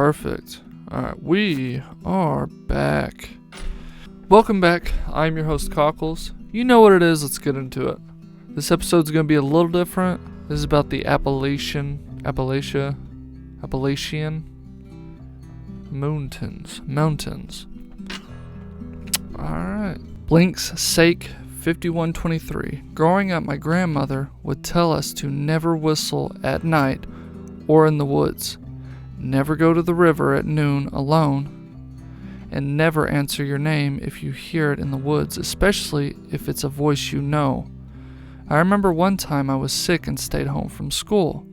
Perfect. Alright, we are back. Welcome back. I'm your host, Cockles. You know what it is, let's get into it. This episode's going to be a little different. This is about the Appalachian mountains. Alright. Blink's sake, 5123. Growing up, my grandmother would tell us to never whistle at night or in the woods. Never go to the river at noon alone. And never answer your name if you hear it in the woods, especially if it's a voice you know. I remember one time I was sick and stayed home from school.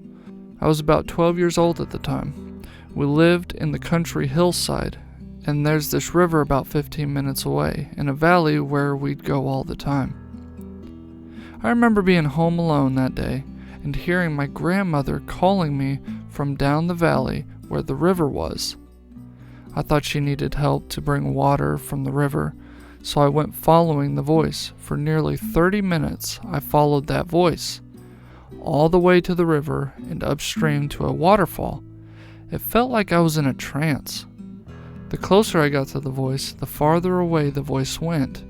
I was about 12 years old at the time. We lived in the country hillside, and there's this river about 15 minutes away, in a valley where we'd go all the time. I remember being home alone that day, and hearing my grandmother calling me from down the valley where the river was. I thought she needed help to bring water from the river, so I went following the voice. For nearly 30 minutes, I followed that voice, all the way to the river and upstream to a waterfall. It felt like I was in a trance. The closer I got to the voice, the farther away the voice went,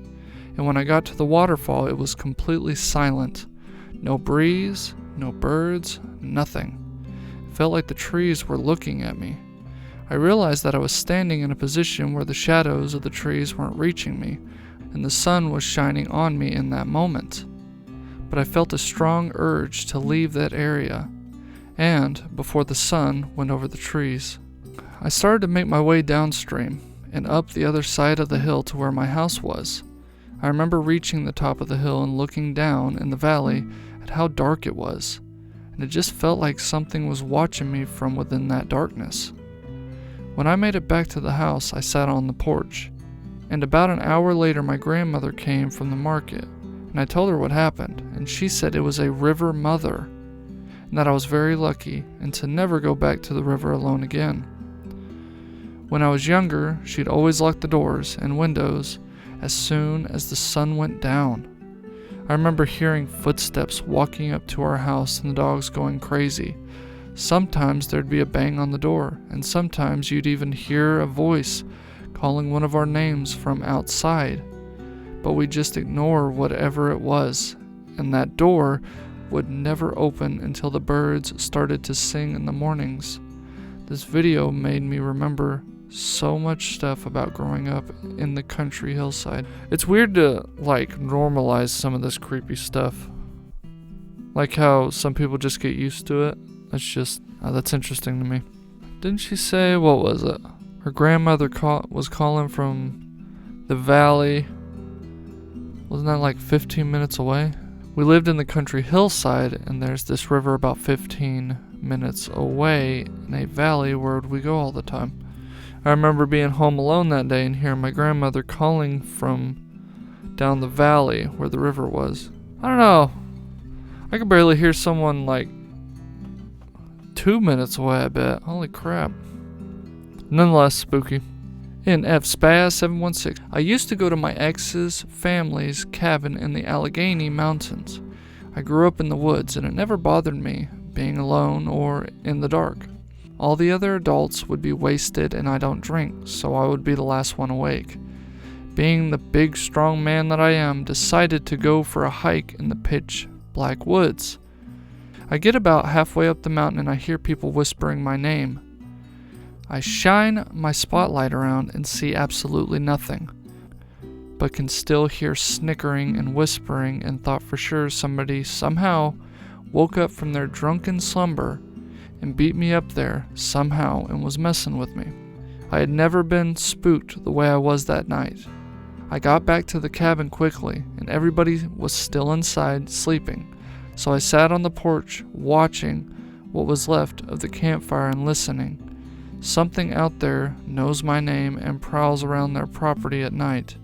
and when I got to the waterfall, it was completely silent. No breeze, no birds, nothing. It felt like the trees were looking at me. I realized that I was standing in a position where the shadows of the trees weren't reaching me, and the sun was shining on me in that moment. But I felt a strong urge to leave that area, and, before the sun went over the trees, I started to make my way downstream and up the other side of the hill to where my house was. I remember reaching the top of the hill and looking down in the valley at how dark it was, and it just felt like something was watching me from within that darkness. When I made it back to the house, I sat on the porch, and about an hour later my grandmother came from the market, and I told her what happened, and she said it was a river mother, and that I was very lucky and to never go back to the river alone again. When I was younger, she'd always lock the doors and windows as soon as the sun went down. I remember hearing footsteps walking up to our house and the dogs going crazy. Sometimes there'd be a bang on the door, and sometimes you'd even hear a voice calling one of our names from outside. But we'd just ignore whatever it was, and that door would never open until the birds started to sing in the mornings. This video made me remember so much stuff about growing up in the country hillside. It's weird to, normalize some of this creepy stuff. Like how some people just get used to it. That's interesting to me. Didn't she say, what was it? Her grandmother was calling from the valley. Wasn't that 15 minutes away? We lived in the country hillside, and there's this river about 15 minutes away in a valley where we go all the time. I remember being home alone that day and hearing my grandmother calling from down the valley where the river was. I don't know. I could barely hear someone 2 minutes away, I bet. Holy crap. Nonetheless, spooky. In Spaz 716, I used to go to my ex's family's cabin in the Allegheny Mountains. I grew up in the woods, and it never bothered me being alone or in the dark. All the other adults would be wasted, and I don't drink, so I would be the last one awake. Being the big, strong man that I am, decided to go for a hike in the pitch black woods. I get about halfway up the mountain and I hear people whispering my name. I shine my spotlight around and see absolutely nothing, but can still hear snickering and whispering, and thought for sure somebody somehow woke up from their drunken slumber and beat me up there somehow and was messing with me. I had never been spooked the way I was that night. I got back to the cabin quickly, and everybody was still inside sleeping. So I sat on the porch, watching what was left of the campfire and listening. Something out there knows my name and prowls around their property at night.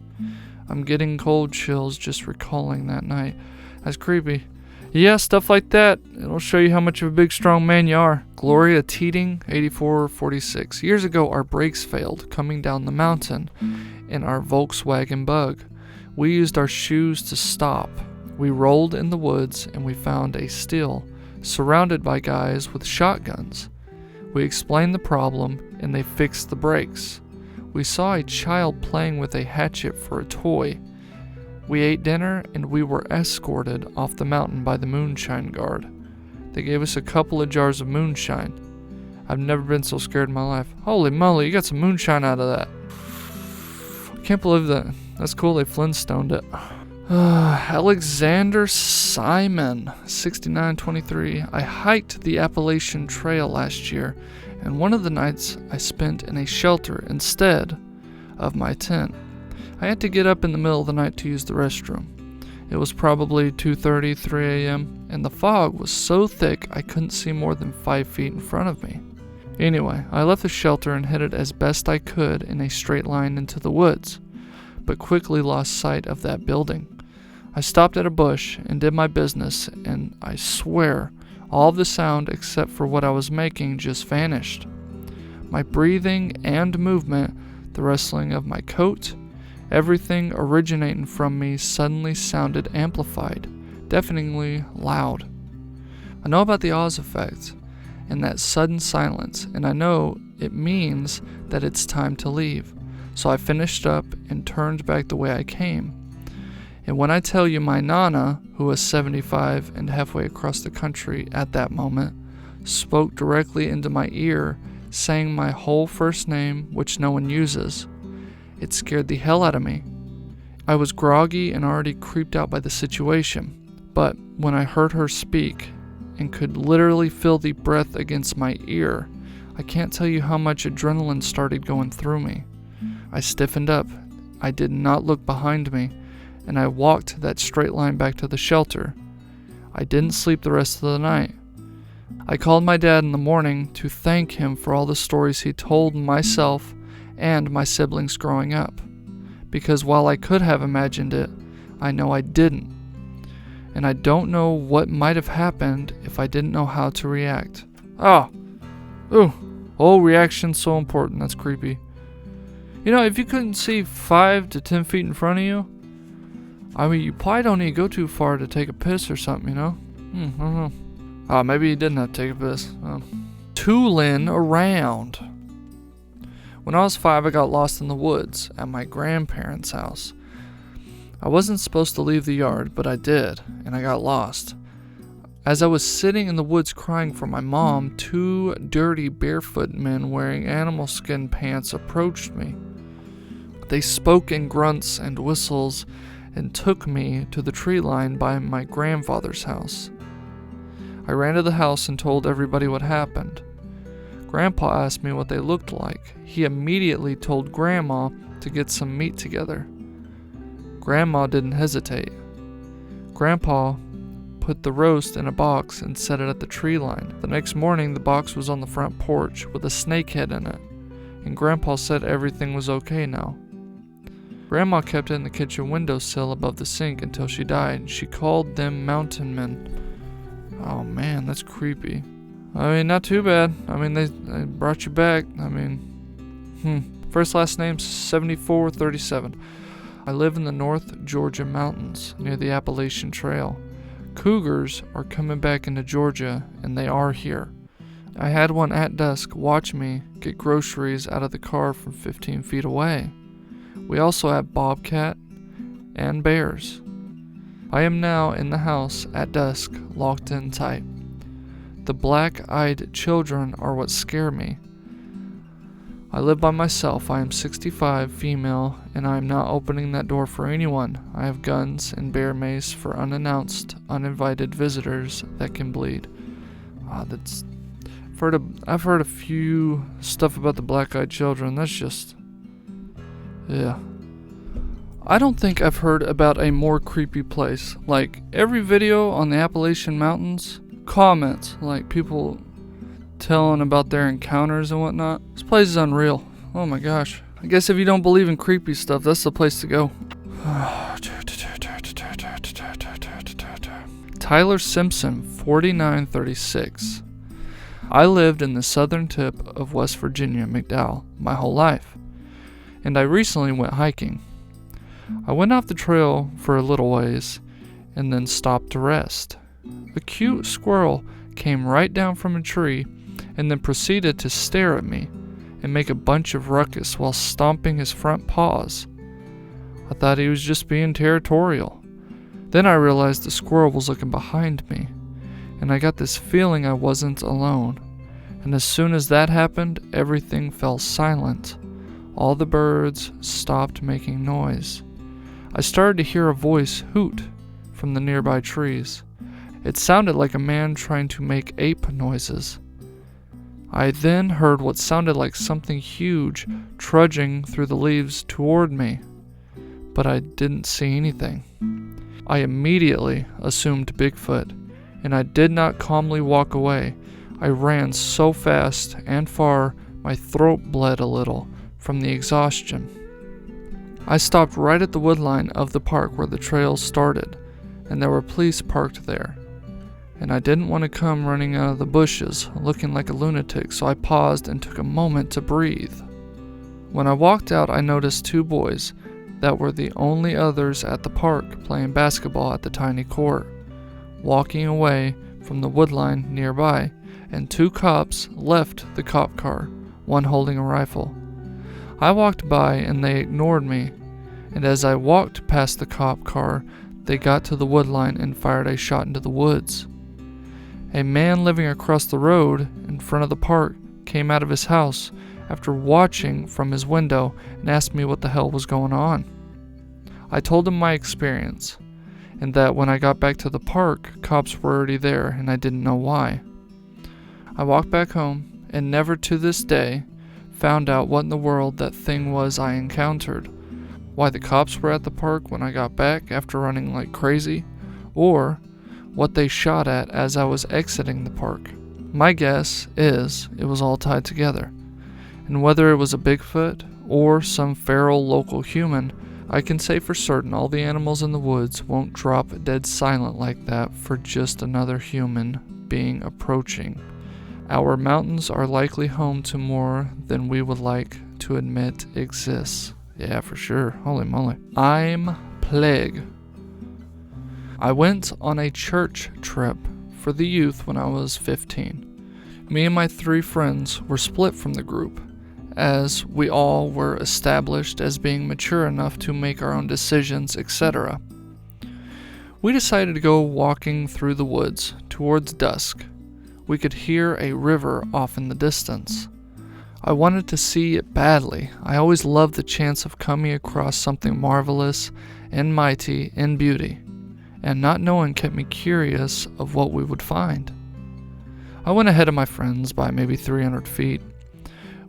I'm getting cold chills just recalling that night. That's creepy. Yeah, stuff like that. It'll show you how much of a big, strong man you are. Gloria Teeting, 8446. Years ago, our brakes failed coming down the mountain in our Volkswagen Bug. We used our shoes to stop. We rolled in the woods and we found a still, surrounded by guys with shotguns. We explained the problem, and they fixed the brakes. We saw a child playing with a hatchet for a toy. We ate dinner, and we were escorted off the mountain by the moonshine guard. They gave us a couple of jars of moonshine. I've never been so scared in my life. Holy moly, you got some moonshine out of that. I can't believe that. That's cool, they Flintstoned it. Alexander Simon, 6923. I hiked the Appalachian Trail last year, and one of the nights I spent in a shelter instead of my tent. I had to get up in the middle of the night to use the restroom. It was probably 2:30, 3 a.m., and the fog was so thick I couldn't see more than 5 feet in front of me. Anyway, I left the shelter and headed as best I could in a straight line into the woods, but quickly lost sight of that building. I stopped at a bush and did my business, and I swear, all of the sound except for what I was making just vanished. My breathing and movement, the rustling of my coat, everything originating from me suddenly sounded amplified, deafeningly loud. I know about the Oz effect and that sudden silence, and I know it means that it's time to leave. So I finished up and turned back the way I came. And when I tell you my Nana, who was 75 and halfway across the country at that moment, spoke directly into my ear, saying my whole first name, which no one uses, it scared the hell out of me. I was groggy and already creeped out by the situation, but when I heard her speak and could literally feel the breath against my ear, I can't tell you how much adrenaline started going through me. I stiffened up. I did not look behind me, and I walked that straight line back to the shelter. I didn't sleep the rest of the night. I called my dad in the morning to thank him for all the stories he told myself and my siblings growing up, because while I could have imagined it, I know I didn't, and I don't know what might have happened if I didn't know how to react. Reaction's so important. That's creepy. You know, if you couldn't see 5 to 10 feet in front of you, I mean, you probably don't need to go too far to take a piss or something, you know? I don't know. Maybe you didn't have to take a piss. Tooling around. When I was 5, I got lost in the woods at my grandparents' house. I wasn't supposed to leave the yard, but I did, and I got lost. As I was sitting in the woods crying for my mom, 2 dirty barefoot men wearing animal skin pants approached me. They spoke in grunts and whistles and took me to the tree line by my grandfather's house. I ran to the house and told everybody what happened. Grandpa asked me what they looked like. He immediately told Grandma to get some meat together. Grandma didn't hesitate. Grandpa put the roast in a box and set it at the tree line. The next morning, the box was on the front porch with a snake head in it, and Grandpa said everything was okay now. Grandma kept it in the kitchen windowsill above the sink until she died. She called them mountain men. Oh man, that's creepy. I mean, not too bad. I mean, they brought you back. I mean, first last name's 7437. I live in the North Georgia mountains near the Appalachian Trail. Cougars are coming back into Georgia, and they are here. I had one at dusk watch me get groceries out of the car from 15 feet away. We also have bobcat and bears. I am now in the house at dusk, locked in tight. The black-eyed children are what scare me. I live by myself. I am 65, female, and I am not opening that door for anyone. I have guns and bear mace for unannounced, uninvited visitors that can bleed. I've heard a few stuff about the black-eyed children. That's just, yeah. I don't think I've heard about a more creepy place. Like, every video on the Appalachian Mountains, comments, like people telling about their encounters and whatnot. This place is unreal. Oh my gosh. I guess if you don't believe in creepy stuff, that's the place to go. Tyler Simpson, 4936. I lived in the southern tip of West Virginia, McDowell, my whole life, and I recently went hiking. I went off the trail for a little ways and then stopped to rest. A cute squirrel came right down from a tree and then proceeded to stare at me and make a bunch of ruckus while stomping his front paws. I thought he was just being territorial. Then I realized the squirrel was looking behind me, and I got this feeling I wasn't alone. And as soon as that happened, everything fell silent. All the birds stopped making noise. I started to hear a voice hoot from the nearby trees. It sounded like a man trying to make ape noises. I then heard what sounded like something huge trudging through the leaves toward me, but I didn't see anything. I immediately assumed Bigfoot, and I did not calmly walk away. I ran so fast and far, my throat bled a little from the exhaustion. I stopped right at the woodline of the park where the trail started, and there were police parked there. And I didn't want to come running out of the bushes looking like a lunatic, so I paused and took a moment to breathe. When I walked out, I noticed two boys that were the only others at the park playing basketball at the tiny court, walking away from the woodline nearby, and two cops left the cop car, one holding a rifle. I walked by and they ignored me, and as I walked past the cop car, they got to the woodline and fired a shot into the woods. A man living across the road in front of the park came out of his house after watching from his window and asked me what the hell was going on. I told him my experience, and that when I got back to the park, cops were already there and I didn't know why. I walked back home and never to this day found out what in the world that thing was I encountered, why the cops were at the park when I got back after running like crazy, or what they shot at as I was exiting the park. My guess is it was all tied together, and whether it was a Bigfoot or some feral local human, I can say for certain all the animals in the woods won't drop dead silent like that for just another human being approaching. Our mountains are likely home to more than we would like to admit exists. Yeah, for sure. Holy moly. I'm plague. I went on a church trip for the youth when I was 15. Me and my 3 friends were split from the group, as we all were established as being mature enough to make our own decisions, etc. We decided to go walking through the woods towards dusk. We could hear a river off in the distance. I wanted to see it badly. I always loved the chance of coming across something marvelous and mighty in beauty, and not knowing kept me curious of what we would find. I went ahead of my friends by maybe 300 feet.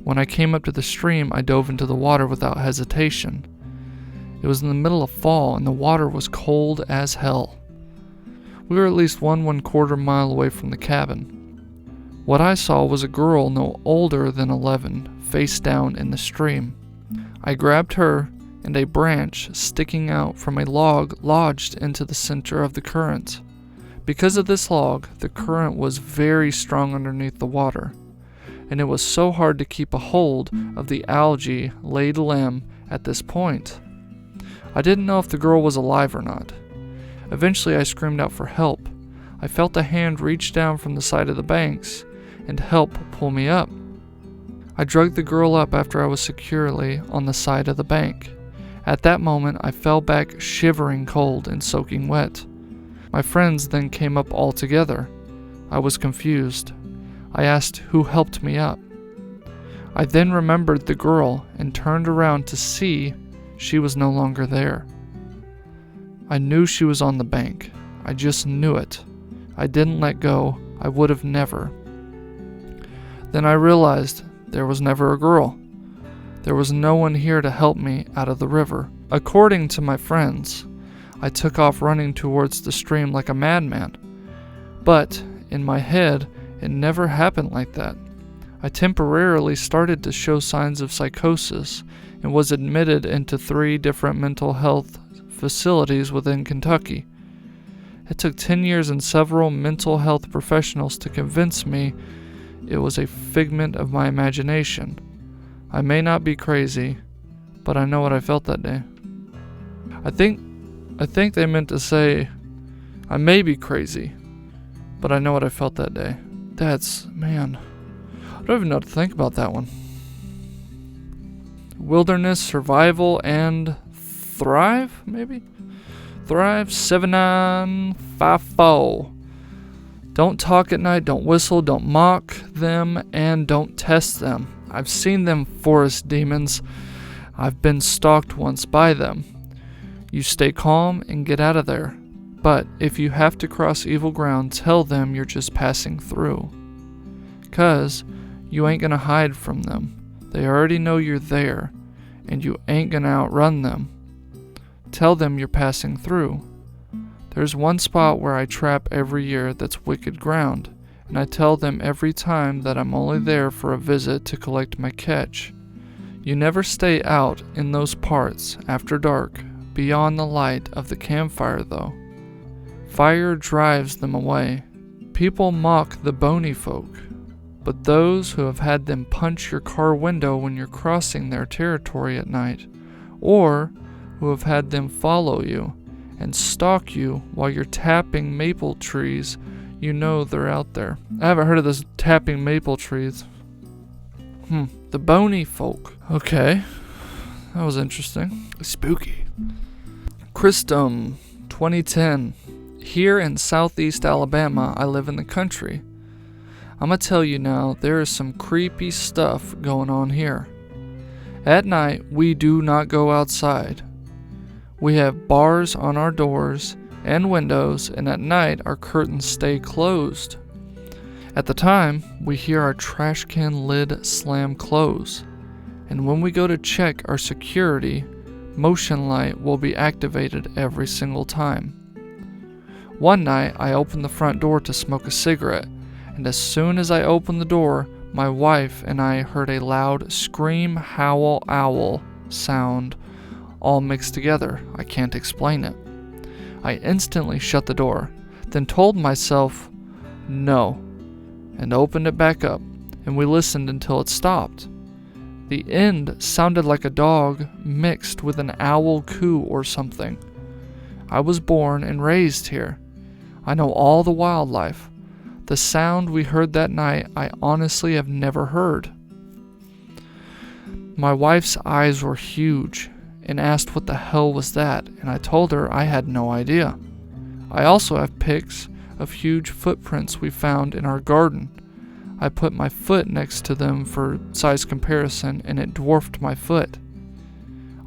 When I came up to the stream, I dove into the water without hesitation. It was in the middle of fall and the water was cold as hell. We were at least 1/4 mile away from the cabin. What I saw was a girl no older than 11, face down in the stream. I grabbed her, and a branch sticking out from a log lodged into the center of the current. Because of this log, the current was very strong underneath the water, and it was so hard to keep a hold of the algae-laden limb at this point. I didn't know if the girl was alive or not. Eventually I screamed out for help. I felt a hand reach down from the side of the banks and help pull me up. I dragged the girl up after I was securely on the side of the bank. At that moment, I fell back shivering cold and soaking wet. My friends then came up all together. I was confused. I asked who helped me up. I then remembered the girl and turned around to see she was no longer there. I knew she was on the bank. I just knew it. I didn't let go. I would have never. Then I realized there was never a girl. There was no one here to help me out of the river. According to my friends, I took off running towards the stream like a madman. But in my head, it never happened like that. I temporarily started to show signs of psychosis and was admitted into 3 different mental health facilities within Kentucky. It took 10 years and several mental health professionals to convince me it was a figment of my imagination. I may not be crazy, but I know what I felt that day. I think they meant to say, I may be crazy, but I know what I felt that day. Man. I don't even know what to think about that one. Wilderness, survival, and thrive, maybe? Thrive, 7954. Don't talk at night, don't whistle, don't mock them, and don't test them. I've seen them forest demons. I've been stalked once by them. You stay calm and get out of there. But if you have to cross evil ground, tell them you're just passing through. 'Cause you ain't gonna hide from them. They already know you're there, and you ain't gonna outrun them. Tell them you're passing through. There's one spot where I trap every year that's wicked ground, and I tell them every time that I'm only there for a visit to collect my catch. You never stay out in those parts after dark, beyond the light of the campfire though. Fire drives them away. People mock the bony folk, but those who have had them punch your car window when you're crossing their territory at night, or who have had them follow you and stalk you while you're tapping maple trees, you know they're out there. I haven't heard of this tapping maple trees. The bony folk. Okay, that was interesting. Spooky. Christum, 2010. Here in southeast Alabama, I live in the country. I'm gonna tell you now, there is some creepy stuff going on here. At night, we do not go outside. We have bars on our doors and windows, and at night, our curtains stay closed. At the time, we hear our trash can lid slam close, and when we go to check our security, motion light will be activated every single time. One night, I opened the front door to smoke a cigarette, and as soon as I opened the door, my wife and I heard a loud scream, howl, owl sound, all mixed together. I can't explain it. I instantly shut the door, then told myself, no, and opened it back up, and we listened until it stopped. The end sounded like a dog mixed with an owl coo or something. I was born and raised here. I know all the wildlife. The sound we heard that night, I honestly have never heard. My wife's eyes were huge and asked what the hell was that, and I told her I had no idea. I also have pics of huge footprints we found in our garden. I put my foot next to them for size comparison, and it dwarfed my foot.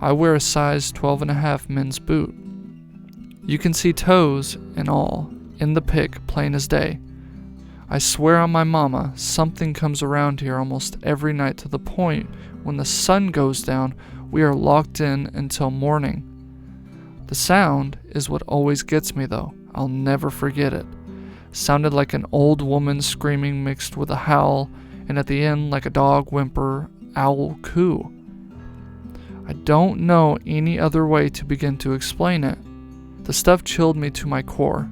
I wear a size 12.5 men's boot. You can see toes and all in the pic, plain as day. I swear on my mama, something comes around here almost every night to the point when the sun goes down, we are locked in until morning. The sound is what always gets me though. I'll never forget it. Sounded like an old woman screaming mixed with a howl, and at the end like a dog whimper, owl coo. I don't know any other way to begin to explain it. The stuff chilled me to my core,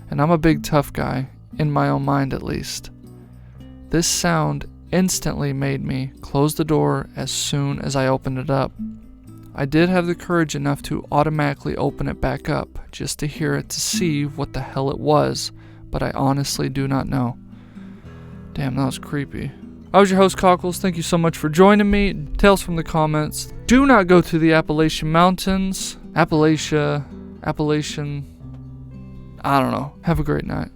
and I'm a big tough guy, in my own mind at least. This sound instantly made me close the door as soon as I opened it up. I did have the courage enough to automatically open it back up, just to hear it to see what the hell it was, but I honestly do not know. Damn, that was creepy. I was your host, Cockles. Thank you so much for joining me. Tales from the comments. Do not go to the Appalachian Mountains. Appalachian, I don't know. Have a great night.